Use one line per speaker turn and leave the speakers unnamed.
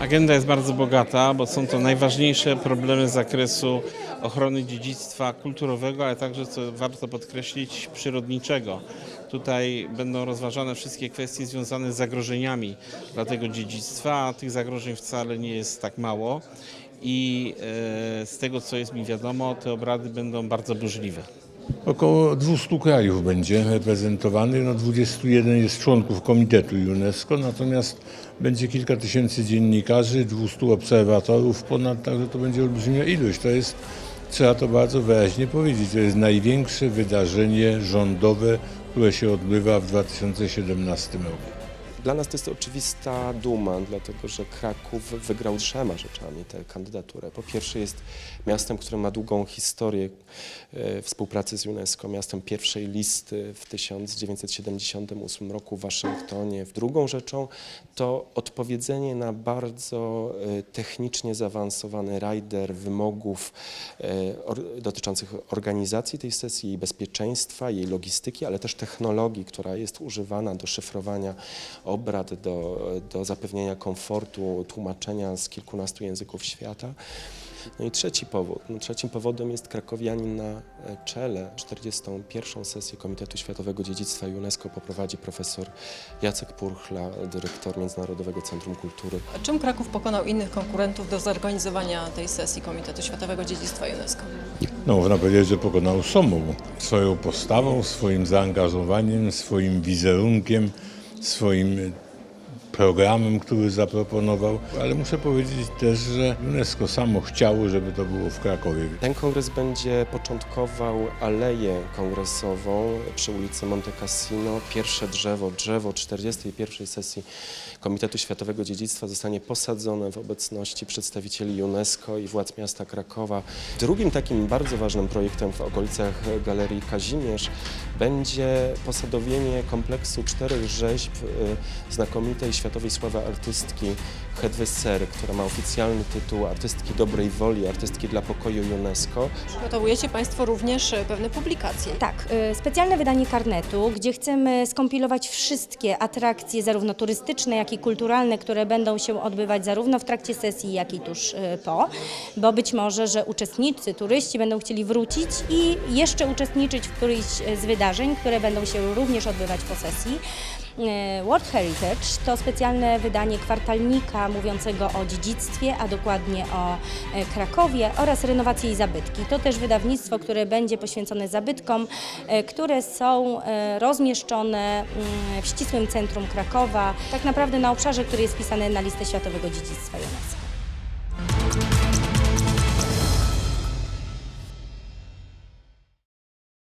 Agenda jest bardzo bogata, bo są to najważniejsze problemy z zakresu ochrony dziedzictwa kulturowego, ale także, co warto podkreślić, przyrodniczego. Tutaj będą rozważane wszystkie kwestie związane z zagrożeniami dla tego dziedzictwa, a tych zagrożeń wcale nie jest tak mało i z tego, co jest mi wiadomo, te obrady będą bardzo burzliwe.
Około 200 krajów będzie reprezentowanych, 21 jest członków Komitetu UNESCO, natomiast będzie kilka tysięcy dziennikarzy, 200 obserwatorów ponad, także to będzie olbrzymia ilość. To jest, trzeba to bardzo wyraźnie powiedzieć, to jest największe wydarzenie rządowe, które się odbywa w 2017 roku.
Dla nas to jest oczywista duma, dlatego że Kraków wygrał 3 rzeczami tę kandydaturę. Po pierwsze jest miastem, które ma długą historię współpracy z UNESCO, miastem pierwszej listy w 1978 roku w Waszyngtonie. Drugą rzeczą to odpowiedzenie na bardzo technicznie zaawansowany rider wymogów dotyczących organizacji tej sesji, jej bezpieczeństwa, jej logistyki, ale też technologii, która jest używana do szyfrowania obrad, do zapewnienia komfortu, tłumaczenia z kilkunastu języków świata. No i trzeci powód. Trzecim powodem jest krakowianin na czele. 41. sesję Komitetu Światowego Dziedzictwa UNESCO poprowadzi profesor Jacek Purchla, dyrektor Międzynarodowego Centrum Kultury.
A czym Kraków pokonał innych konkurentów do zorganizowania tej sesji Komitetu Światowego Dziedzictwa UNESCO?
No, można powiedzieć, że pokonał sobą, swoją postawą, swoim zaangażowaniem, swoim wizerunkiem, swoim programem, który zaproponował, ale muszę powiedzieć też, że UNESCO samo chciało, żeby to było w Krakowie.
Ten kongres będzie początkował aleję kongresową przy ulicy Monte Cassino. Pierwsze drzewo 41. sesji Komitetu Światowego Dziedzictwa zostanie posadzone w obecności przedstawicieli UNESCO i władz miasta Krakowa. Drugim takim bardzo ważnym projektem w okolicach Galerii Kazimierz będzie posadowienie kompleksu 4 rzeźb znakomitej światowej sławy artystki Hedwig Ser, która ma oficjalny tytuł artystki dobrej woli, artystki dla pokoju UNESCO.
Przygotowujecie Państwo również pewne publikacje.
Tak, specjalne wydanie Karnetu, gdzie chcemy skompilować wszystkie atrakcje, zarówno turystyczne, jak i kulturalne, które będą się odbywać zarówno w trakcie sesji, jak i tuż po, bo być może, że uczestnicy, turyści będą chcieli wrócić i jeszcze uczestniczyć w którymś z wydarzeń, które będą się również odbywać po sesji. World Heritage to specjalne wydanie kwartalnika mówiącego o dziedzictwie, a dokładnie o Krakowie oraz renowacje i zabytki. To też wydawnictwo, które będzie poświęcone zabytkom, które są rozmieszczone w ścisłym centrum Krakowa, tak naprawdę na obszarze, który jest wpisany na listę Światowego Dziedzictwa UNESCO.